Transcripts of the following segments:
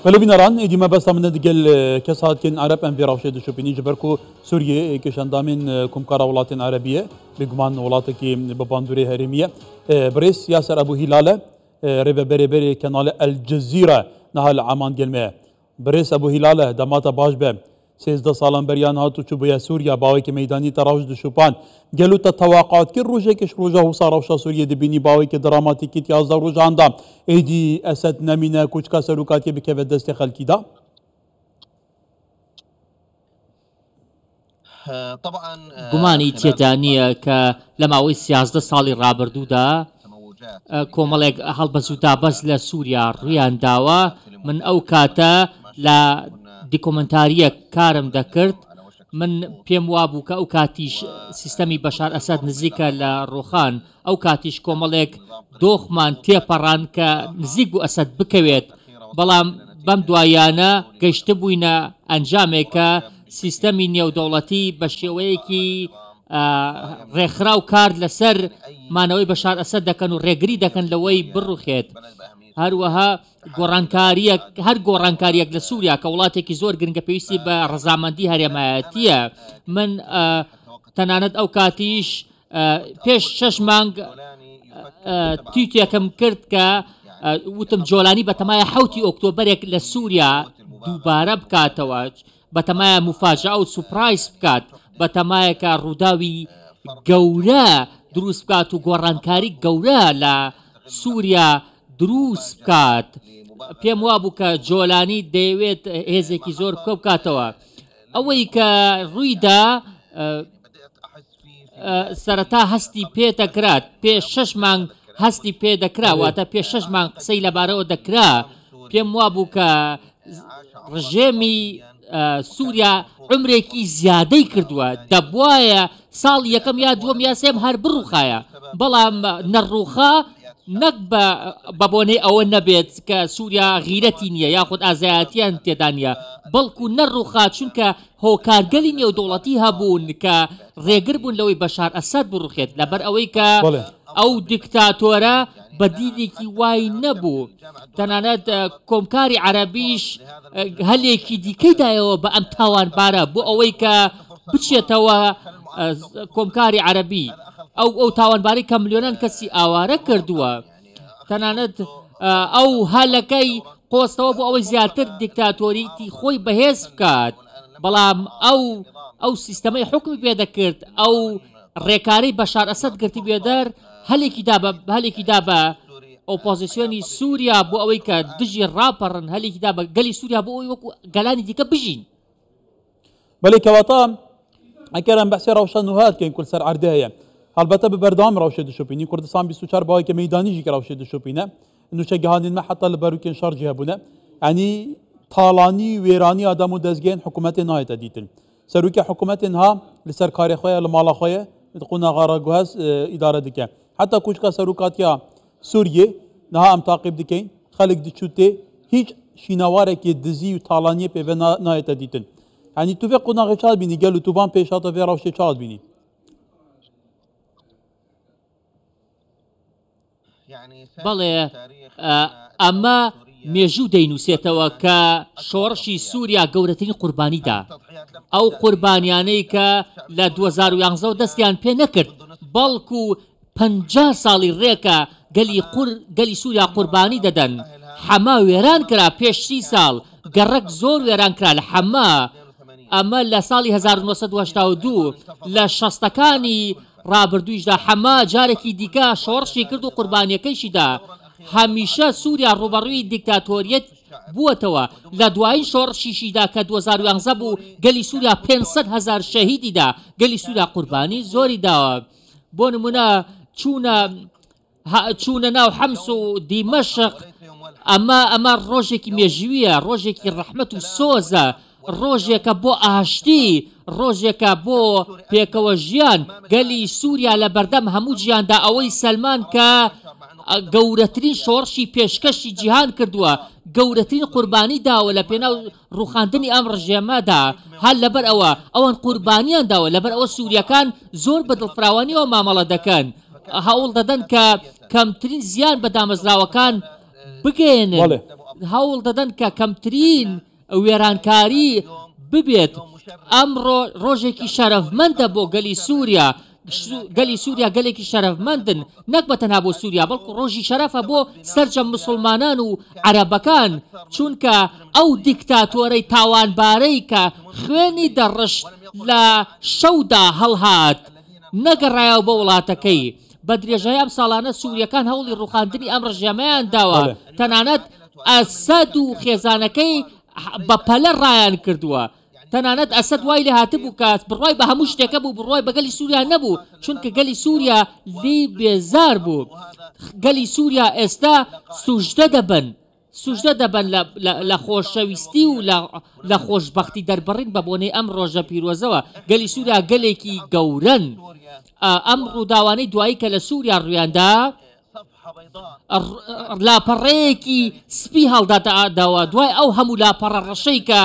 ولی بینران ایدی ما بس من دیگل کسات کن عرب ام في راوشه دشوبینی جبرکو سوریه کشاندامین کمکارا ولاتین عربیه بگمان ولاتی که بباندوری هرمیه بريس ياسر ابو هلاله ربا بري كنال الجزيره نهال عمان جلمه بريس ابو هلاله دماتا باش به 13 سالان بريان هاتو چوبيا سوريا باوي كي ميداني تراوج دشوبان قالوا تتوقعات كل روجه كش روجه وصار وشا سوريا دبيني باوي كي دراماتيكي تيازا روجه عندها ايدي اسد نمينه كوچكا سلوكاتي بكيف دست خلكي دا طبعا گومانی تێدانیە کە لە ماوەی 13 ساڵی ڕابردوودا کۆمەڵێک هەڵبەزوودا بەس لە سووریا ڕویان داوە من ئەو کاتە لە دیکۆمنتاریە کارم دەکرد من پێم وابوو کە ئەو کاتیش سیستەمی بەشار ئەسەد نزیکە لە ڕۆخان ئەو کاتیش کۆمەڵێک دۆخمان تێپەڕان کە نزیک بوو ئەسەد بکەوێت بەڵام بەم دوایانە گەیشتە بووینە ئەنجامێکە سیستەمی نێودەوڵەتی بە شێوەیەکی ڕێکخراو کار لەسەر مانەوەی بەشار ئەسەد دەکەن و ڕێگری دەکەن لەوەی بڕوخێت هەروەها گۆڕانکاریەک هەر گۆڕانکاریەک لە سووریا کە وڵاتێکی زۆر گرنگە پێویستی بە ڕەزامەندی هەرێمایەتیە من تەنانەت ئەو کاتیش پێش 6 مانگ تویتێکم کرد کە وتم جۆلانی بەتەمایە 7 ئۆکتۆبەرێک لە سووریا دووبارە بکاتەوە بەتەمایە مفاجعە و سوپرایز بکات بەتەمایەکە ڕووداوی گەورە دروست بکات و گۆڕانکاری گەورە لە سووریا دروست بکات پێم وابوو کە جۆلانی دەیەوێت هێزێکی زۆر کۆ بکاتەوە ئەوەی کە ڕوویدا سەرەتا هەستی پێدەکرات پێش 6 مانگ هەستی پێدەکرا واتە پێش 6 مانگ قسەی لەبارەوە دەکرا پێم وابوو کە ڕژێمی سووریا عمرێکی زیادەی کردووە دەبوایە ساڵ یەکەم یا دووەم یا سێم هەر بڕوخایە بەڵام نەڕوخا نەک بە بۆنەی ئەوە نەبێت کە سووریا غیرەتی نییە یاخود ئازایەتیان تێدا نیە بەڵکو نەڕوخا چونکە هۆکارگەلی نێودەوڵەتی هەبوون کە ڕێگر بوون لەوەی بەشار ئەسەد بڕوخێت لەبەر ئەوەی کە ئەو دیکتاتۆرە بەدیلێکی وای نەبوو تەنانەت کۆمکاری عەرەبیش هەلێکی دیکەیدایەوە بە ئەم تاوانبارە بۆ ئەوەی کە بچێتەوە کۆمکاری عەرەبی ئەو تاوانباری کە ملیۆنان کەسی ئاوارە کردووە تەنانەت ئەو هەلەکەی قۆستەوە بۆ ئەوەی زیاتر دیکتاتۆریتی خۆی بەهێز بکات بەڵام ئەو سیستەمەی حکمی پێدەکرد ئەو ڕێکارەی بەشار ئەسەد گرتی بێدەر هەلێکی دا بە ئۆپۆزیسیۆنی سووریا بۆ ئەوەی کە دژی ڕاپەڕن هەلێکی دا بە گەلی سووریا بۆ ئەوەی وەکو گەلانی دیکە بژین بەڵێ کەواتە ئەگەرم بەحسی ڕەوشەنوهات کەین کورد سەر عەردەیە هەڵبەتە بەبەردەوام ڕەوشە دشوپینی کوردستان 24 باوەیەکە مەیدانیژی کە ڕەوشە دشوپینە نوچە گەهاندنمە حتا لە بەروکێن شەڕجی هەبوونە ینی تاڵانی وێرانی ئادەم و دەستگەین حکوومەتێن نایەتە دیتن سەرروکە حکوومەتێن ها لەسەر کاری خۆیان لە ماڵە خۆیە قوناغا گوهەز ئیدارە دکە حتا کوچکە سەرروکاتیا سووریێ نەها ئەم تاقیب دکەین خەڵک دچوتێ هیچ شینەوارێکی دزی و تاڵانیە پێوە نایەتە دیتن ینی تو vê qunaxê çad bînî gel û tu van pêşata vê rewşê çad bînî بەڵێ ئەمە مێژوو دەینووسێتەوە کە شۆڕشی سووریا گەورەترین قوربانیدا ئەو قوربانیانەی کە لە 2011 دەستیان پێ نەکرد بەڵکو 50 ساڵی ڕێکە گەلی سووریا قوربانی دەدەن حەما وێران کرا پێش 30 ساڵ گەڕک زۆر وێران کرا لە حەما ئەمە لە ساڵی 1982 لە شەستەکانی ڕابردوویشدا حەما جارێکی دیکە شۆڕشی کرد و قوربانیەکەیشیدا هەمیشە سووریا ڕوبەڕووی دیکتاتۆریەت بووەتەوە لە دوایین شۆڕشیشیدا کە 2011 بوو گەلی سووریا 500,000 شەهیدیدا گەلی سووریا قوربانی زۆری داوە بۆ نمونە چوونە ناو حەمس و دیمەشق ئەمە ڕۆژێکی مێژویە ڕۆژێکی ڕەحمەت و سۆزە ڕۆژێکە بۆ ئاشتی ڕۆژێکە بۆ پێکەوە ژیان گەلی سووریا لە بەردەم هەموو ژیاندا ئەوەی سەلمان کە گەورەترین شۆڕشی پێشکەشی جیهان کردووە گەورەترین قوربانی داوە لە پێناو ڕوخاندنی ئەم ڕژێمەدا هەر لەبەر ئەوان قوربانیان داوە لەبەر ئەوە سووریەکان زۆر بە دڵفراوانیەوە مامەڵە دەکەن هەوڵ دەدەن کە کەمترین زیان بە دامەزراوەکان بگەێنن هەوڵ دەدەن کە کەمترین وێرانکاری ببێت. ئەمڕۆ ڕۆژێکی شەرەفمەندە بۆ گەلی سووریا. گەلی سووریا گەلێکی شەرەفمەندن، نەک بە تەنها بۆ سووریا بەڵکو ڕۆژی شەرەفە بۆ سەرجەم مسلمانان و عەرەبەکان، چونکە ئەو دیکتاتۆرەی تاوانبارەی کە خوێنی دەڕشت لە شەودا هەڵهات نەگەڕایەوە بە وڵاتەکەی. بە درێژایی ئەم ساڵانە سووریەکان هەوڵی ڕوخاندنی ئەم ڕژێمەیان داوە، تەنانەت ئەسەد و خێزانەکەی بە پەلە ڕایان کردووە. تەنانەت ئەسەد وای لێ هاتبوو کە بڕوای بە هەموو شتێکە بوو، بڕوای بە گەلی سووریا نەبوو، چونکە گەلی سووریا لێ بێزار بوو. گەلی سووریا ئێستا سوژدە دەبن لە خۆشەویستی و لە خۆشبەختی دەربڕین بە بۆنەی ئەم ڕۆژە پیرۆزەوە. گەلی سووریا گەلێکی گەورن. ئەم ڕووداوانەی دوایی کە لە سووریا ڕوویاندا لاپەڕەیەکی سپی هەڵداداوە دوای ئەو هەموو لاپەڕە ڕەشەی کە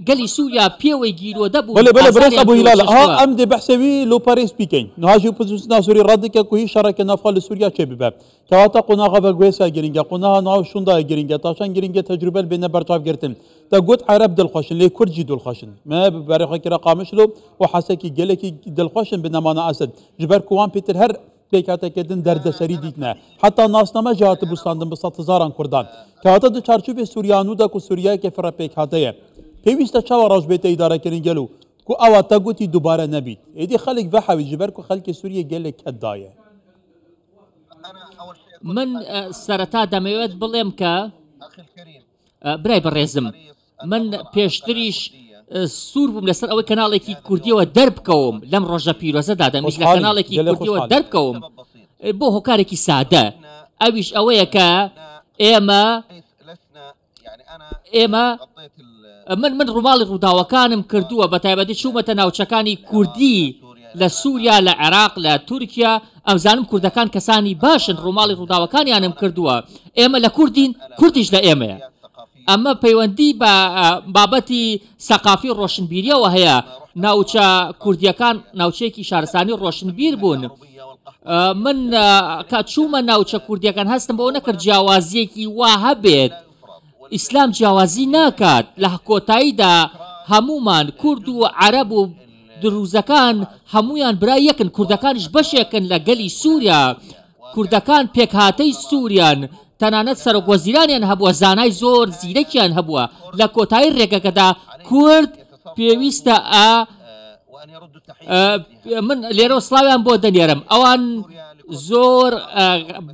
گەلی سووریا پێوەی گیرۆ دەبوو. بله برس ابو هلال ها ام دي بحسوي لو باريس بيكين نهاجي بوزيشن سوري ردك كوي شركه نفال سوريا تشبيب كواتا قنا غا غويسا جرينجا قنا ناو شوندا جرينجا تاشان جرينجا تجربه بين برتاف جرتن تا قلت عرب دلخشن لي كرجي دلخشن ما بارخ كرا قامشلو وحسكي جلكي دلخشن بينما انا اسد جبر كوان بيتر هر بيكاتا كدن درد سري ديتنا حتى ناس نما جات بوستاندن بسات زاران كردان كواتا دو چارچوب سوريانو دا کو سوريا که فرا بيكاتيه پێویستە چاوە ڕۆژ بێتە ئیدارەکردنی گەل و کو ئەوە تا گوتی دووبارە نەبیت ئێدی خەڵک بەحەوی جبەر و خەڵکی سووریە گەلێک کەتدایە. من سەرەتا دەمەوێت بڵێم کە برای بەڕێزم من پێشتریش سوور بووم لەسەر ئەوەی کەناڵێکی کوردیەوە دەربکەوم لەم ڕۆژە پیرۆزەدا دەمەوێت لە کەناڵێکی کوردیەوە دەربکەوم بۆ هۆکارێکی سادە، ئەویش ئەوەیە کە ئێمە من ڕووماڵی ڕووداوەکانم کردووە بە تایبەتی چوومەتە ناوچەکانی کوردی لە سووریا لە عێراق لە تورکیا ئەمزانم کوردەکان کەسانی باشن ڕووماڵی ڕووداوەکانیانم کردووە. ئێمە لە کوردین کوردیش لە ئێمەیە. ئەمە پەیوەندی بە بابەتی سەقافی ڕۆشنبیریەوە هەیە. ناوچە کوردیەکان ناوچەیەکی شارستانی ڕۆشنبیر بوون. من کە چوومە ناوچە کوردیەکان هەستم بەوە نەکرد جیاوازیەکی وا هەبێت. ئیسلام جیاوازی ناکات، لە کۆتاییدا هەمومان کورد و عەرەب و دروزەکان هەمویان برای یەکن، کوردەکانش بەشێکن لە گەلی سووریا، کوردەکان پێکهاتەی سووریان، تەنانەت سەرۆکوەزیرانیان هەبووە، زانای زۆر زیرەکیان هەبووە. لە کۆتایی ڕێگەکەدا کورد پێویستە من لێرە سڵاویان بۆ دەنێرم، ئەوان زۆر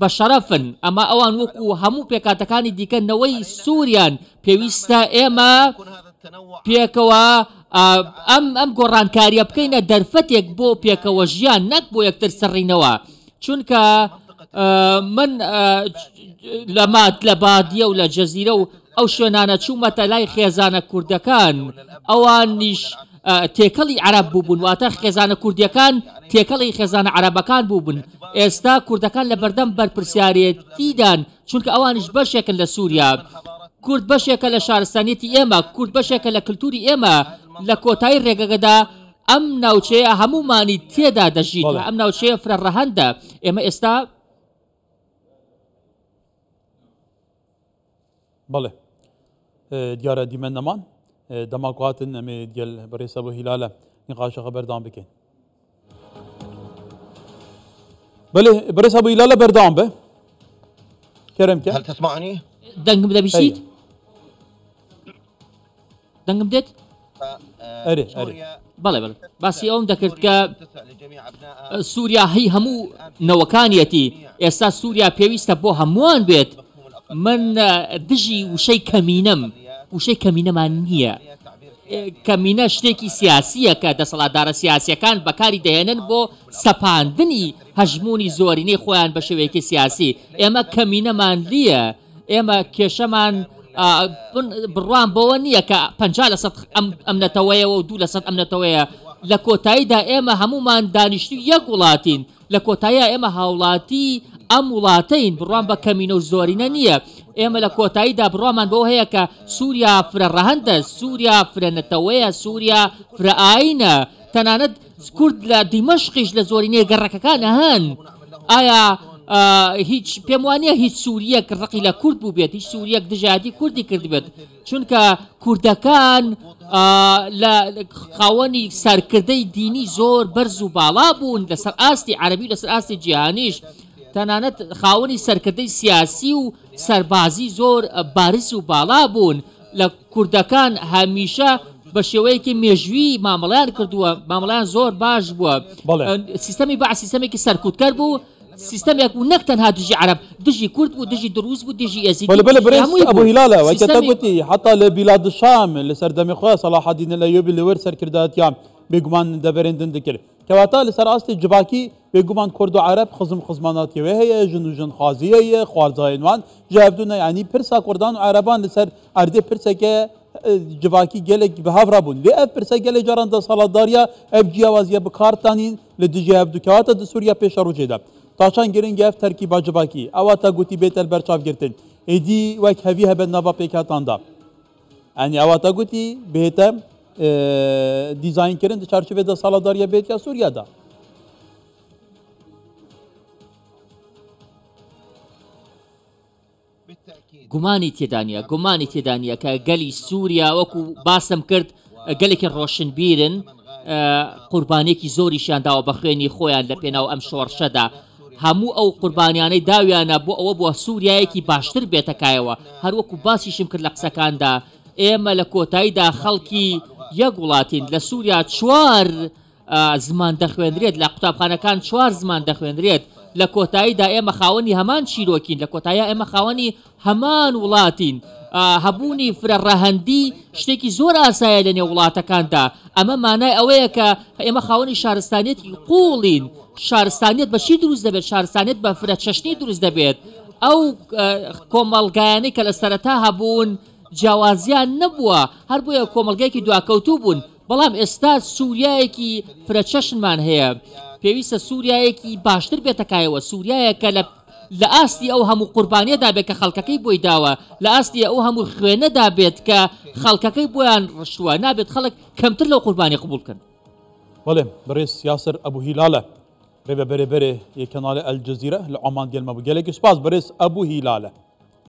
بەشەرەفن، ئەمە ئەوان وەکو هەموو پێکاتەکانی دیکەنەوەی سووریان پێویستە ئێمە پێکەوە ئەم گۆڕانکاریە بکەینە دەرفەتێک بۆ پێکەوە ژیان، نەک بۆ یەکتر سڕینەوە. چونکە من لە بادیە و لە جەزیرە و ئەو شوێنانە چوومەتە لای خێزانە کوردەکان، ئەوانیش تێکەڵی عەرەب بووبوون، واتە خێزانە کوردیەکان تێکەڵی خێزانە عەرەبەکان بووبن. ئێستا کوردەکان لە بەردەم بەرپرسیارەتیدان، چونکە ئەوانش بەشێکن لە سووریا. کورد بەشێکە لە شارستانیەتی ئێمە، کورد بەشێکە لە کللتوری ئێمە. لە کۆتایی ڕێگەکەدا ئەم ناوچەیە هەمومانی تێدا دەژین، ئەم ناوچەیە فرەڕەهەندە. ئێمە ئێستا بەڵێ دیارە دیمە نەمان دەماکواتن ئەمێ دیێل بەڕێسە بۆ هیلالە نیقاشەکە بەردام بکەین. بله برس ابو هلال بردام به كرم هل تسمعني؟ دنگم دەبیست؟ دەنگم دێت؟ ئەرێ بەڵێ باسی ئەوم دەکرد کە سووریا هەی هەموو نەوەکانیەتی، ئێستا سووریا پێویستە بۆ هەمووان بێت. من دژی وشەی کەمینەم، وشەی کەمینەمان نییە. کەمینە شتێکی سیاسیە کە دەسەڵاتدارە سیاسیەکان بەکاری دەهێنن بۆ سەپاندنی هەژمونی زۆرینەی خۆیان بە شێوەیەکی سیاسی. ئێمە کەمینەمان لیە، ئێمە کێشەمان بڕوان بەوە نییە کە 50% ئەمنەتەوەیەوە و 2% ئەمنەتەوەیە. لە کۆتاییدا ئێمە هەمومان دانیشتوی یەک وڵاتین، لە کۆتاییە ئێمە هاوڵاتی ئەم وڵاتەین، بڕوان بە کەمینە و زۆرینە نییە. ئێمە لە کۆتاییدا بڕوامان بەوە هەیە کە سووریا فرەڕەهەندە، سووریا فرەنەتەوەیە، سووریا فرەئاینە. تەنانەت کورد لە دیمەشقیش لە زۆرینەی گەڕەکەکان هەن. ئایا هیچ پێم وانە هیچ سووریەک ڕقی لە کورد بوو بێت هیچ سووریەک دژاتی کوردی کرد بێت چونکە کوردەکان لە خاوەنی سەرکردەی دینی زۆر بەرز و باڵا بوون لەسەر ئاستی عەربی و لەسەر ئاستی جیهانیش تەنانەت خاوەنی سەرکردەی سیاسی و سەربازی زۆر بارز و باڵا بوون لە کوردەکان هەمیشە بە شێوەیەکی مێژووی مامەڵیان کردووە مامەڵیان زۆر باش بووە سیستەمی باع سیستەمێکی سەرکوتکەر بوو سیستەمێک و نەک تەنها دژی عەرب دژی کورد بوو دژی دروست بوو دژی ئێزیدی بەڵێ برێز ئەبوو هیلالە وەکە گوتی حتا لە بیلاد الشام لەسەر دەمی خۆ سەلاح الدین الەیوبی لەوەر سەرکردایەتیان بێگومان دەبەرێندن دەکرد کەواتە لەسەر ئاستی جڤاکی بێگومان کورد و عەرب خزماناتیەوە هەیە ژن و ژنخوازی هەیە خوارزاینوان جیاودونە یعنی پرسا کوردان و عەرەبان لەسەر ئەردێ پرسێکە جڤاکی gelek bi hev rabûn lê ev pirse gelê caran desaladariya ev ciyawaziya bi kartanîn li dijî hevdûkewata di Sûriya pêşa rojê de taşan giring ev terkîba civakî ewa te gotî bêtel berçav girtin êdî wek hevî hebe nava pêketan da yanî ewa te gotî bête dîzaynkirin di çerçevê desaladariya bêtiya Sûriya da گومانی تێدانە کە گەلی سووریا وەکو باسم کرد گەلێکی ڕۆشنبیرن قوربانێکی زۆریشیان داوە بە خوێنی خۆیان لە پێناو ئەم شۆڕشەدا هەموو ئەو قوربانیانەی داویانە بۆ ئەوە بووە سووریایەکی باشتر بێتەکایەوە هەروەکو باسیشم کرد لە قسەکاندا ئێمە لە کۆتاییدا خەڵکی یەک وڵاتین لە سووریا 4 زمان دەخوێنرێت لە قوتابخانەکان 4 زمان دەخوێنرێت لە کۆتاییدا ئێمە خاوەنی هەمان چیرۆکین لە کۆتاییە ئێمە خاوەنی هەمان وڵاتین هەبوونی فرەڕەهەندی شتێکی زۆر ئاسایە لە نێو وڵاتەکاندا ئەمە مانای ئەوەیە کە ئێمە خاوەنی شارستانیەتی قوڵین شارستانیت بە چی دروست دەبێت شارستانیت بە فرە چەشنی دروست دەبێت ئەو کۆمەڵگایانەی کە لە سەرەتا هەبوون جیاوازیان نەبووە هەر بۆیە کۆمەڵگایەکی دواکەوتوو بوون بەڵام ئێستا سووریایەکی فرەچەشنمان هەیە پێویستە سووریایەکی باشتر بێتەکایەوە سووریایەکە لە ئاستی ئەو هەموو قوربانیەدا بێت کە خەڵکەکەی بۆی داوە لە ئاستی ئەو هەموو خوێنەدا بێت کە خەڵکەکەی بۆیان ڕشتووە نابێت خەڵک کەمتر لەو قوربانی قبول بکەن بەڵێ بەڕێز یاسر ئەبوو هیلالە ڕێبە بەرێبەرێ یەکەناڵە ئەلجەزیرە لە عمان گەلمە بوو گەلێکی سپاس بەڕێز ئەبوو هیلالە